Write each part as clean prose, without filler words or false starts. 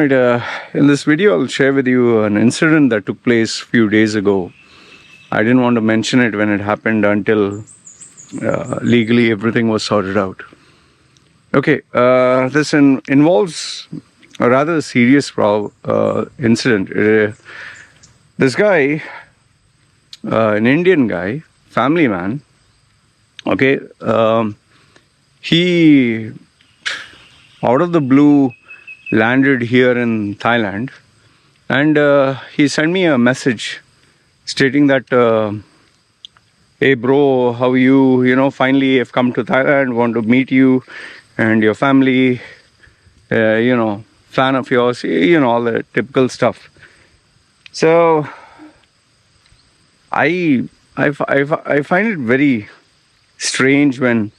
Alright, in this video I'll share with you an incident that took place a few days ago. I didn't want to mention it when it happened until legally everything was sorted out. Okay, this involves a rather serious incident. This guy, an Indian guy, family man, okay, he out of the blue landed here in Thailand, and he sent me a message stating that, hey bro, how are you? You know, finally I've come to Thailand, want to meet you and your family, you know, fan of yours, you know, all the typical stuff. So I find it very strange when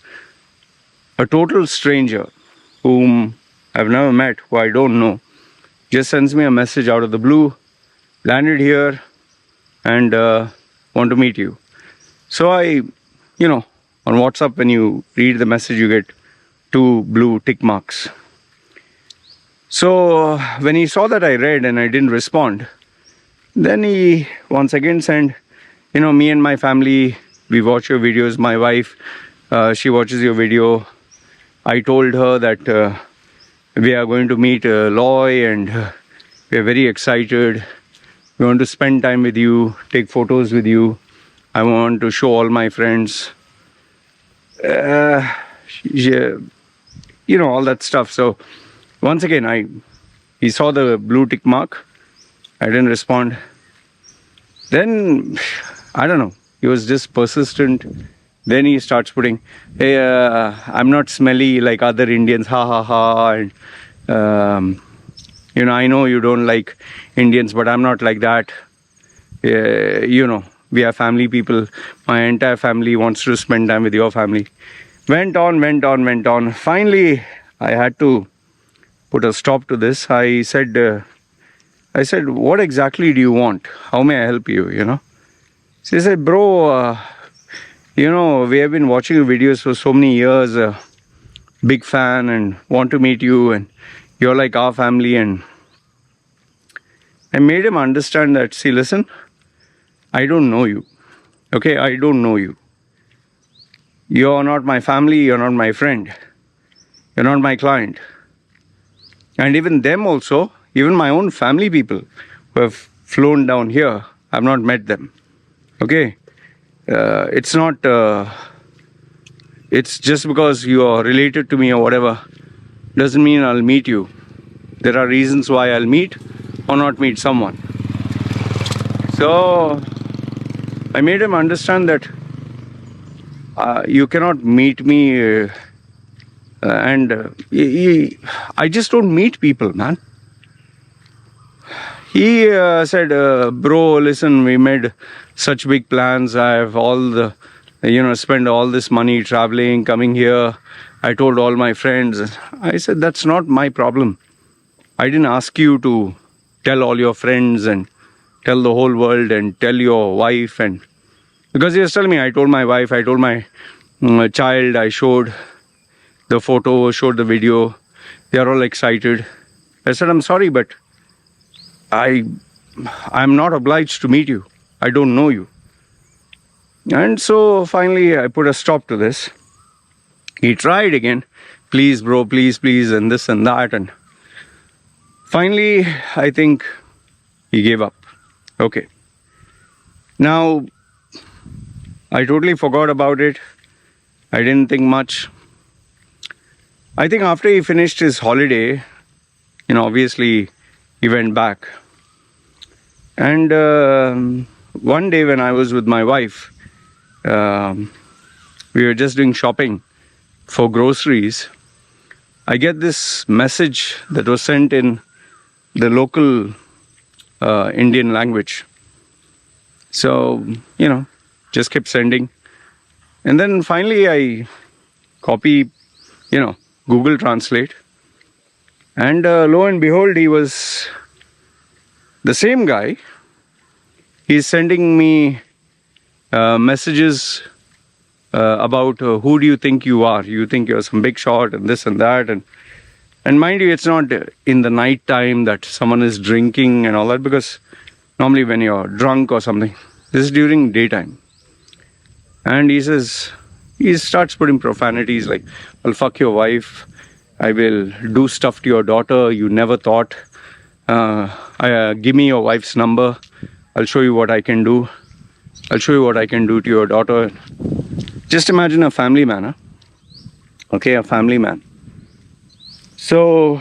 a total stranger whom I've never met, who I don't know, just sends me a message out of the blue, landed here and want to meet you. So you know, on WhatsApp when you read the message you get 2 blue tick marks. So when he saw that I read and I didn't respond, then he once again sent, you know, me and my family, we watch your videos, my wife, she watches your video. I told her that we are going to meet Loy and we are very excited. We want to spend time with you, take photos with you. I want to show all my friends. You know, all that stuff. So once again, he saw the blue tick mark. I didn't respond. Then, I don't know, he was just persistent. Then he starts putting, hey, I'm not smelly like other Indians, ha ha ha. And, you know, I know you don't like Indians, but I'm not like that. You know, we are family people. My entire family wants to spend time with your family. Went on. Finally, I had to put a stop to this. I said, what exactly do you want? How may I help you, you know? She said, bro, you know, we have been watching your videos for so many years, big fan and want to meet you and you're like our family. And I made him understand that, see, listen, I don't know you, okay? I don't know you. You're not my family, you're not my friend, you're not my client. And even them also, even my own family people who have flown down here, I've not met them, okay? It's not, it's just because you are related to me or whatever, doesn't mean I'll meet you. There are reasons why I'll meet or not meet someone. So I made him understand that you cannot meet me I just don't meet people, man. He said, bro, listen, we made such big plans. I have all the, you know, spent all this money traveling, coming here. I told all my friends. I said, that's not my problem. I didn't ask you to tell all your friends and tell the whole world and tell your wife. And because he was telling me, I told my wife, I told my child, I showed the photo, showed the video. They are all excited. I said, I'm sorry, but I'm not obliged to meet you. I don't know you. And so finally I put a stop to this. He tried again, please bro, please, and this and that. And finally, I think he gave up. Okay. Now, I totally forgot about it. I didn't think much. I think after he finished his holiday, you know, obviously he went back. And one day when I was with my wife, we were just doing shopping for groceries. I get this message that was sent in the local Indian language. So, you know, just kept sending. And then finally I copy, you know, Google Translate. And lo and behold, he was the same guy. He's sending me messages about who do you think you are? You think you're some big shot and this and that. And And mind you, it's not in the night time that someone is drinking and all that, because normally when you're drunk or something, this is during daytime. And he starts putting profanities like, I'll fuck your wife, I will do stuff to your daughter you never thought, give me your wife's number, I'll show you what I can do, I'll show you what I can do to your daughter. Just imagine a family man, huh? Okay, a family man. So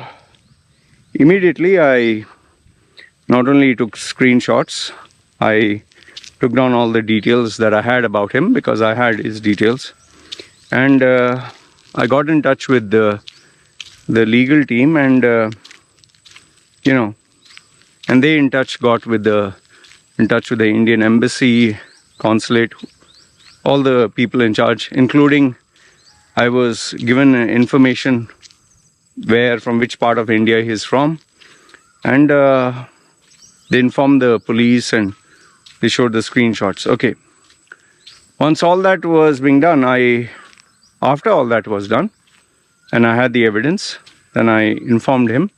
immediately I not only took screenshots, I took down all the details that I had about him, because I had his details, and I got in touch with the legal team, and and they got in touch with the Indian embassy, consulate, all the people in charge, including I was given information from which part of India he's from, and they informed the police and they showed the screenshots. Okay. Once all that was being done, after all that was done, and I had the evidence, then I informed him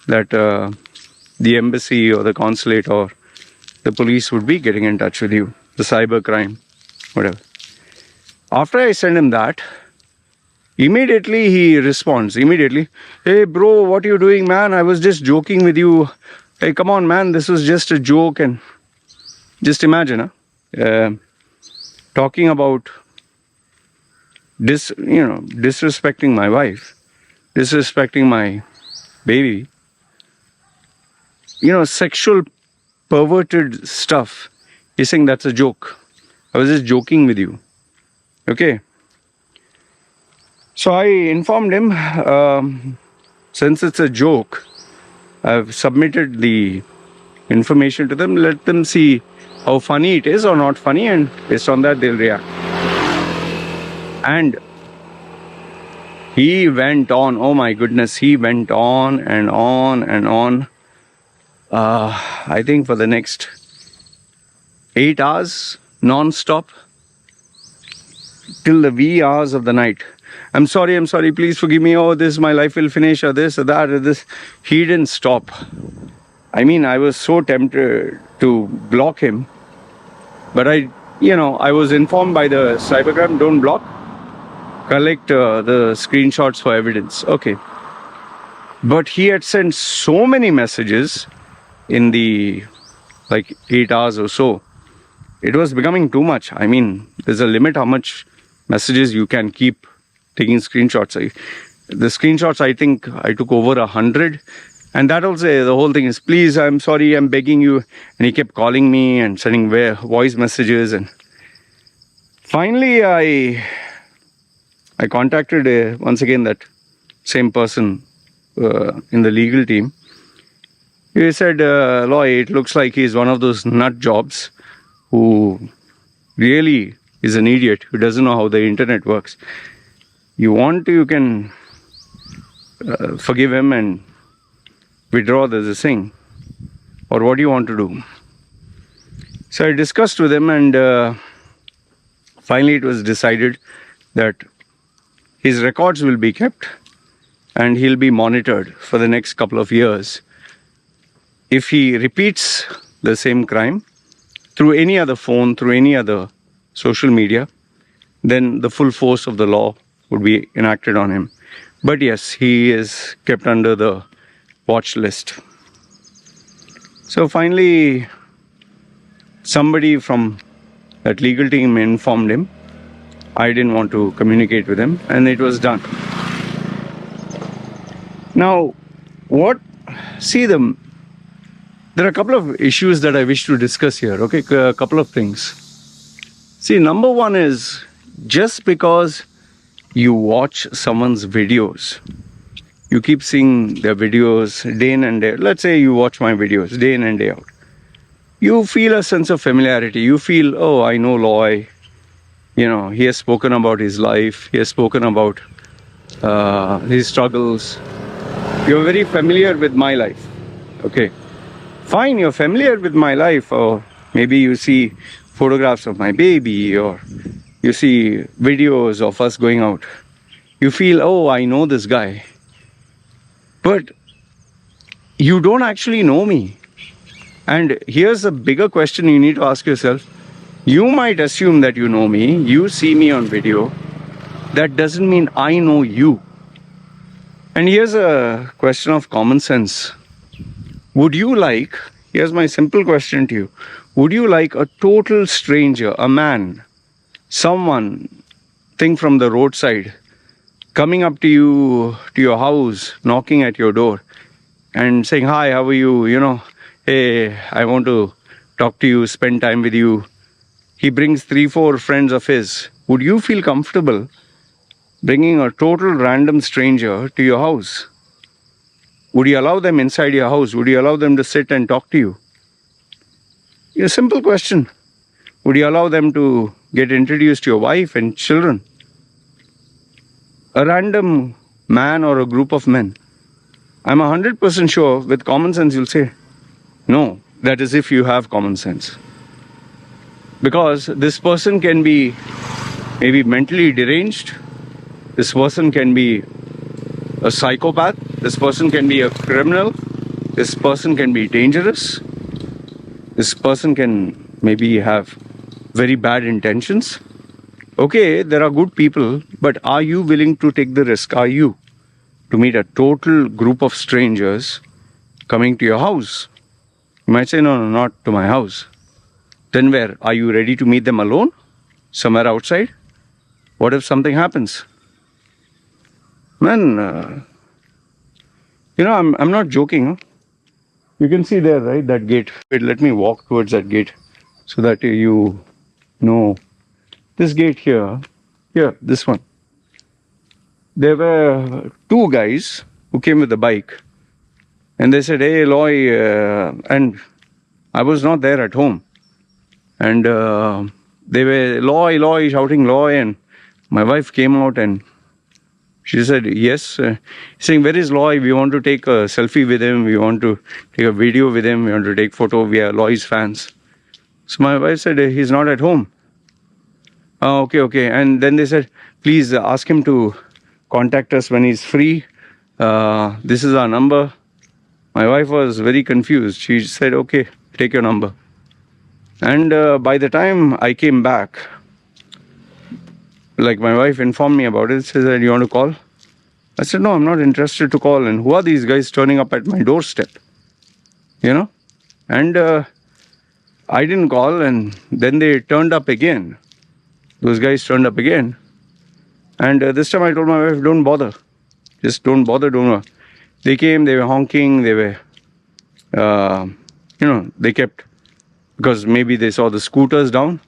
that the embassy or the consulate or the police would be getting in touch with you, the cyber crime, whatever. After I send him that, immediately he responds, hey bro, what are you doing, man? I was just joking with you. Hey, come on, man, this was just a joke. And just imagine, talking about disrespecting my wife, disrespecting my baby, sexual perverted stuff. He's saying that's a joke. I was just joking with you. Okay. So I informed him, since it's a joke, I've submitted the information to them. Let them see how funny it is or not funny, and based on that they'll react. And he went on, oh my goodness, he went on and on and on. I think for the next 8 hours, non-stop, till the wee hours of the night. I'm sorry, please forgive me, oh, this, my life will finish, or this, or that, or this. He didn't stop. I mean, I was so tempted to block him, but I was informed by the cybercrime, don't block, collect the screenshots for evidence. Okay. But he had sent so many messages in the 8 hours or so. It was becoming too much. I mean, there's a limit how much messages you can keep taking screenshots. The screenshots, I think I took over 100. And that also, the whole thing is, please, I'm sorry, I'm begging you. And he kept calling me and sending voice messages. And finally, I contacted once again that same person in the legal team. He said, Loy, it looks like he's one of those nut jobs who really is an idiot, who doesn't know how the internet works. You can forgive him and withdraw the thing, or what do you want to do? So I discussed with him, and finally it was decided that his records will be kept and he'll be monitored for the next couple of years. If he repeats the same crime through any other phone, through any other social media, then the full force of the law would be enacted on him. But yes, he is kept under the watch list. So finally, somebody from that legal team informed him. I didn't want to communicate with him, and it was done. Now, there are a couple of issues that I wish to discuss here, okay? A couple of things. See, number one is, just because you watch someone's videos, you keep seeing their videos day in and day out. Let's say you watch my videos day in and day out. You feel a sense of familiarity. You feel, oh, I know Loy. He has spoken about his life. He has spoken about his struggles. You're very familiar with my life. Okay. Fine, you're familiar with my life. Or maybe you see photographs of my baby, or you see videos of us going out. You feel, oh, I know this guy. But you don't actually know me. And here's a bigger question you need to ask yourself. You might assume that you know me, you see me on video. That doesn't mean I know you. And here's a question of common sense. Would you like, here's my simple question to you, would you like a total stranger, a man, someone, think from the roadside, coming up to you, to your house, knocking at your door and saying, hi, how are you? You know, hey, I want to talk to you, spend time with you. He brings 3-4 friends of his. Would you feel comfortable bringing a total random stranger to your house? Would you allow them inside your house? Would you allow them to sit and talk to you? A simple question. Would you allow them to get introduced to your wife and children? A random man or a group of men. I'm 100% sure with common sense you'll say, no, that is if you have common sense. Because this person can be maybe mentally deranged. This person can be a psychopath. This person can be a criminal. This person can be dangerous. This person can maybe have very bad intentions. Okay, there are good people, but are you willing to take the risk? Are you to meet a total group of strangers coming to your house? You might say, no, no, not to my house. Then where? Are you ready to meet them alone? Somewhere outside? What if something happens? Man, you know, I'm not joking. Huh? You can see there, right, that gate. Wait, let me walk towards that gate so that you know. This gate here, this one. There were 2 guys who came with a bike. And they said, hey, Loy, and I was not there at home. And they were, Loy, Loy, shouting Loy. And my wife came out and she said, yes. Saying, where is Loy? We want to take a selfie with him. We want to take a video with him. We want to take photo. We are Loy's fans. So my wife said, he's not at home. Oh, okay. And then they said, please ask him to contact us when he's free. This is our number. My wife was very confused. She said, okay, take your number. And by the time I came back, like my wife informed me about it, she said, you want to call? I said, no, I'm not interested to call. And who are these guys turning up at my doorstep? You know? And I didn't call, and then they turned up again. Those guys turned up again. And this time I told my wife, don't bother. Just don't bother, don't. They came, they were honking, they were, they kept, because maybe they saw the scooters down.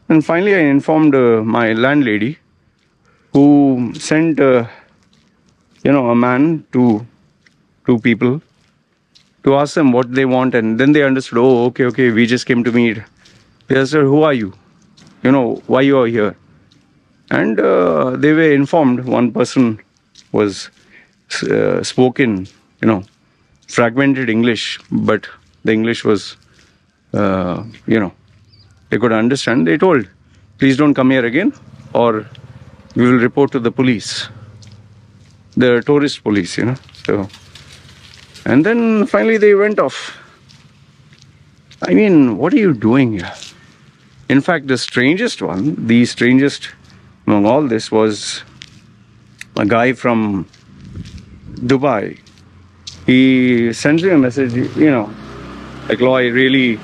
And finally I informed my landlady, who sent, a man to 2 people to ask them what they want. And then they understood, oh, okay, we just came to meet. They said, who are you? You know, why you are here? And they were informed. One person was spoken, fragmented English, but the English was, they could understand. They told, please don't come here again, or we will report to the police, the tourist police, So, and then finally they went off. I mean, what are you doing here? In fact, the strangest among all this was a guy from Dubai. He sends me a message, like, Loy, I really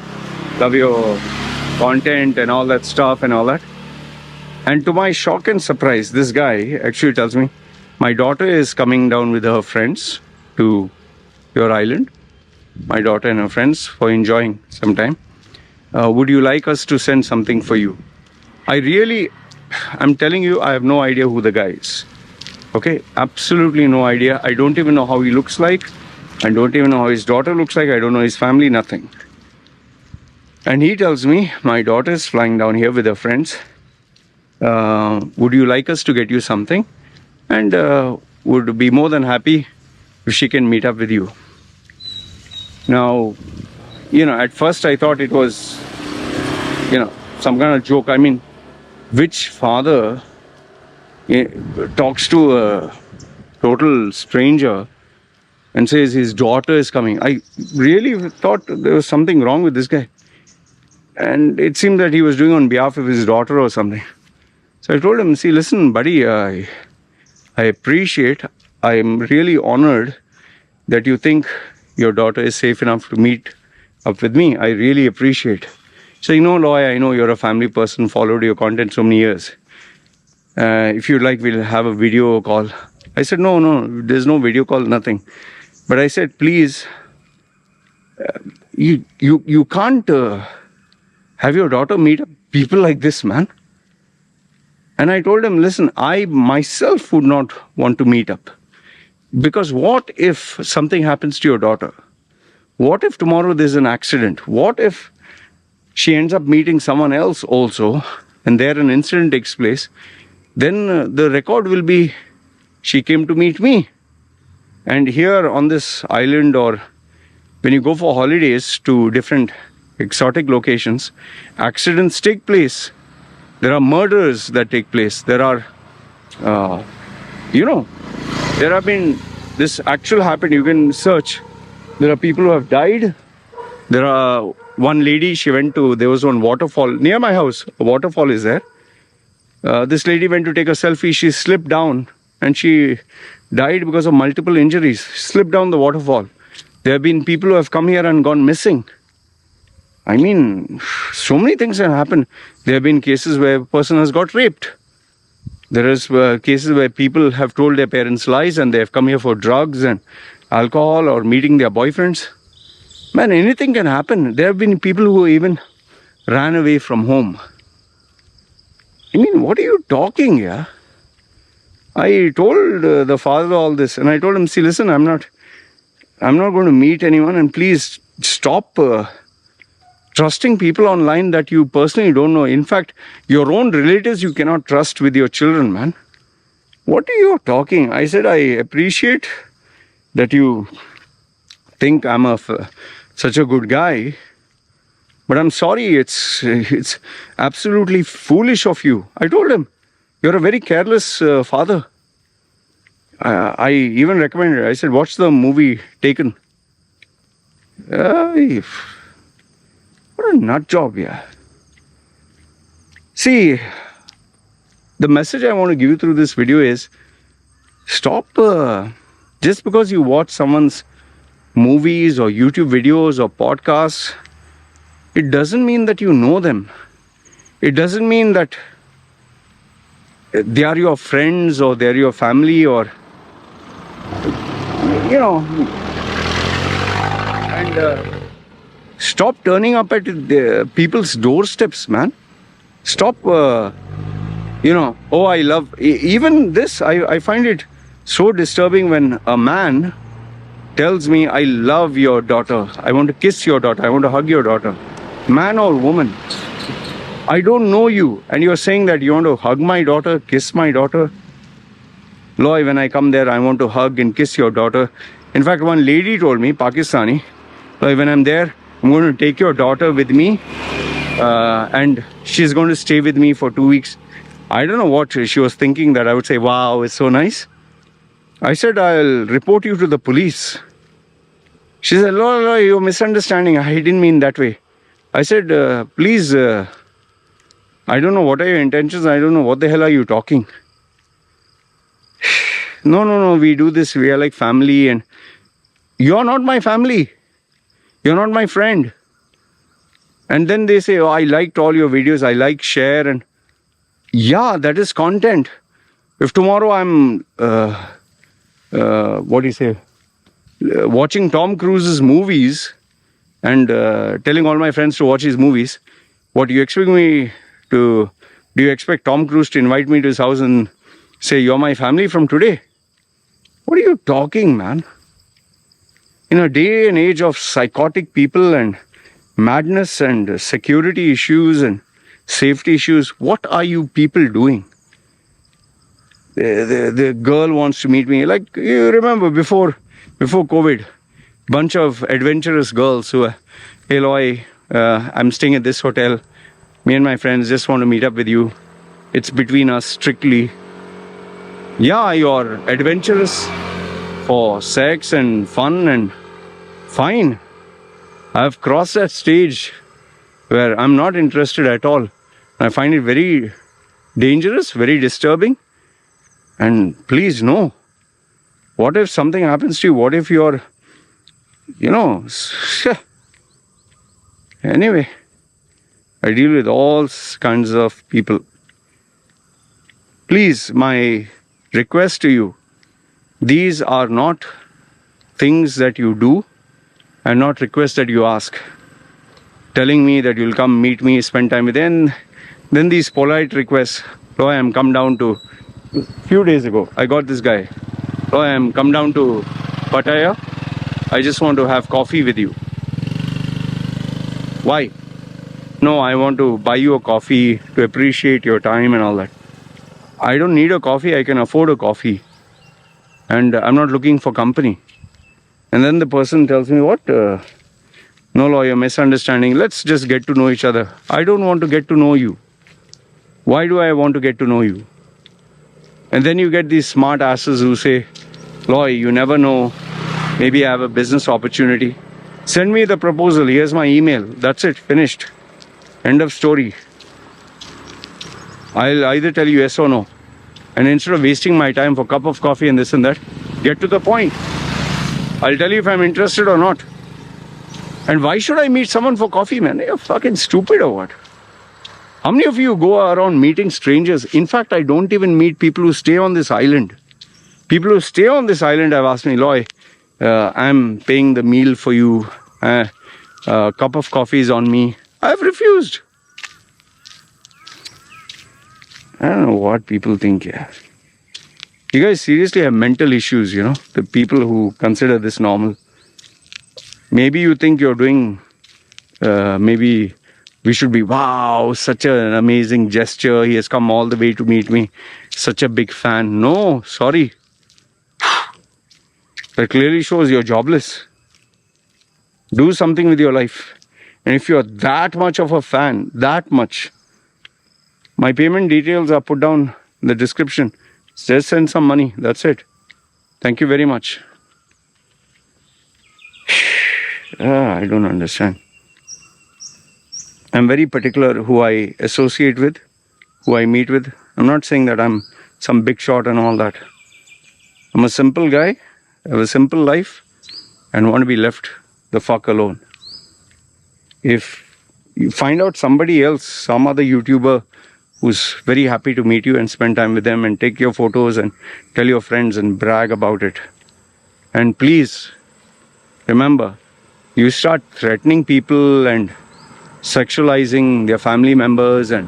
love your content and all that stuff and all that. And to my shock and surprise, this guy actually tells me, my daughter is coming down with her friends to your island. My daughter and her friends for enjoying some time. Would you like us to send something for you? I'm telling you, I have no idea who the guy is. Okay, absolutely no idea. I don't even know how he looks like. I don't even know how his daughter looks like. I don't know his family, nothing. And he tells me, my daughter is flying down here with her friends. Would you like us to get you something? And would be more than happy if she can meet up with you. Now, at first I thought it was, some kind of joke. I mean, which father talks to a total stranger and says his daughter is coming. I really thought there was something wrong with this guy. And it seemed that he was doing on behalf of his daughter or something. So I told him, see, listen, buddy, I appreciate, I am really honored that you think your daughter is safe enough to meet up with me. I really appreciate. So, Loy, I know you're a family person, followed your content so many years. If you'd like, we'll have a video call. I said, no, there's no video call, nothing. But I said, please, you can't have your daughter meet up people like this, man. And I told him, listen, I myself would not want to meet up. Because what if something happens to your daughter? What if tomorrow there's an accident? What if she ends up meeting someone else also, and there an incident takes place? Then the record will be, she came to meet me. And here on this island, or when you go for holidays to different exotic locations, accidents take place. There are murders that take place. There are, there have been, this actual happened, you can search. There are people who have died. There are one lady, there was one waterfall near my house. A waterfall is there. This lady went to take a selfie. She slipped down and she died because of multiple injuries. Slipped down the waterfall. There have been people who have come here and gone missing. I mean, so many things have happened. There have been cases where a person has got raped. There is cases where people have told their parents lies and they have come here for drugs and alcohol or meeting their boyfriends. Man, anything can happen. There have been people who even ran away from home. I mean, what are you talking here? I told the father all this, and I told him, see, listen, I'm not going to meet anyone, and please stop trusting people online that you personally don't know. In fact, your own relatives you cannot trust with your children, man. What are you talking? I said, I appreciate that you think I'm such a good guy, but I'm sorry, it's absolutely foolish of you. I told him, you're a very careless father. I even recommended, I said, watch the movie Taken. What a nut job, yeah. See, the message I want to give you through this video is, stop, just because you watch someone's movies or YouTube videos or podcasts, it doesn't mean that you know them. It doesn't mean that they are your friends or they're your family or, and stop turning up at people's doorsteps, man. Stop, oh, I love, even this, I find it so disturbing when a man tells me, I love your daughter, I want to kiss your daughter, I want to hug your daughter. Man or woman, I don't know you, and you're saying that you want to hug my daughter, kiss my daughter. Loy, when I come there, I want to hug and kiss your daughter. In fact, one lady told me, Pakistani, Loy, when I'm there, I'm going to take your daughter with me, and she's going to stay with me for 2 weeks. I don't know what she was thinking, that I would say, wow, it's so nice. I said, I'll report you to the police. She said, no, you're misunderstanding. I didn't mean that way. I said, please, I don't know what are your intentions. I don't know what the hell are you talking. No, we do this. We are like family, and you're not my family. You're not my friend. And then they say, oh, I liked all your videos. I like, share, and yeah, that is content. If tomorrow I'm, watching Tom Cruise's movies and telling all my friends to watch his movies, what do you expect me to, do you expect Tom Cruise to invite me to his house and say, you're my family from today? What are you talking, man? In a day and age of psychotic people and madness and security issues and safety issues, what are you people doing? The girl wants to meet me. Like, you remember before COVID, bunch of adventurous girls who, hey Loy, I'm staying at this hotel. Me and my friends just want to meet up with you. It's between us strictly. Yeah, you're adventurous for sex and fun, and fine. I've crossed that stage where I'm not interested at all. I find it very dangerous, very disturbing. And please, no. What if something happens to you? What if you're, anyway, I deal with all kinds of people. Please, my request to you, these are not things that you do and not requests that you ask. Telling me that you'll come meet me, spend time with me. Then these polite requests. Loy, I'm come down to, a few days ago, I got this guy. Loy, I'm come down to Pattaya. I just want to have coffee with you. Why? No, I want to buy you a coffee to appreciate your time and all that. I don't need a coffee, I can afford a coffee. And I'm not looking for company. And then the person tells me, what? No, Loy, you're misunderstanding. Let's just get to know each other. I don't want to get to know you. Why do I want to get to know you? And then you get these smart asses who say, Loy, you never know. Maybe I have a business opportunity. Send me the proposal. Here's my email. That's it. Finished. End of story. I'll either tell you yes or no. And instead of wasting my time for a cup of coffee and this and that, get to the point. I'll tell you if I'm interested or not. And why should I meet someone for coffee, man? You're fucking stupid or what? How many of you go around meeting strangers? In fact, I don't even meet people who stay on this island. People who stay on this island have asked me, Loy, I'm paying the meal for you. A cup of coffee is on me. I've refused. I don't know what people think here. You guys seriously have mental issues, the people who consider this normal. Maybe you think you're doing, maybe we should be, wow, such an amazing gesture. He has come all the way to meet me. Such a big fan. No, sorry. That clearly shows you're jobless. Do something with your life. And if you're that much of a fan, that much, my payment details are put down in the description. Just send some money. That's it. Thank you very much. I don't understand. I'm very particular who I associate with, who I meet with. I'm not saying that I'm some big shot and all that. I'm a simple guy, I have a simple life, and want to be left the fuck alone. If you find out somebody else, some other YouTuber who's very happy to meet you and spend time with them and take your photos and tell your friends and brag about it. And please, remember, you start threatening people and sexualizing their family members, and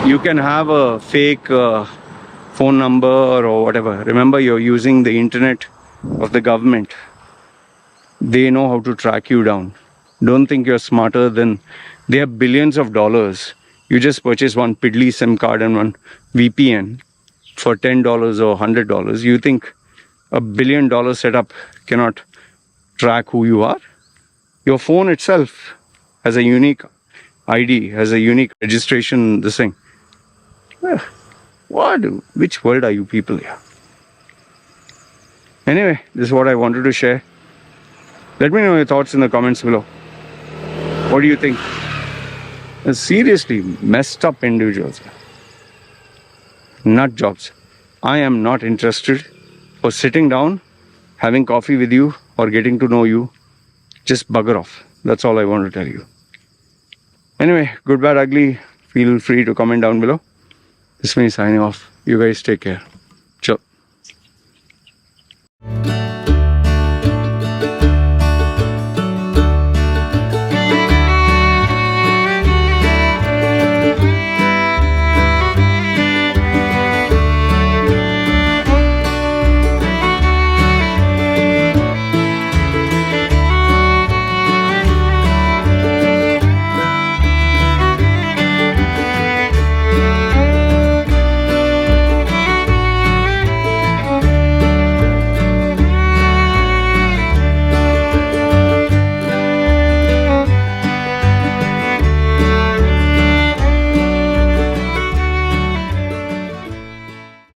you can have a fake phone number or whatever. Remember, you're using the internet of the government. They know how to track you down. Don't think you're smarter than... They have billions of dollars. You just purchase one piddly SIM card and one VPN for $10 or $100. You think $1 billion setup cannot track who you are? Your phone itself has a unique ID, has a unique registration, this thing. Which world are you people here? Anyway, this is what I wanted to share. Let me know your thoughts in the comments below. What do you think? Seriously, messed up individuals. Nut jobs. I am not interested for sitting down, having coffee with you or getting to know you. Just bugger off. That's all I want to tell you. Anyway, good, bad, ugly. Feel free to comment down below. This is me signing off. You guys take care. Ciao.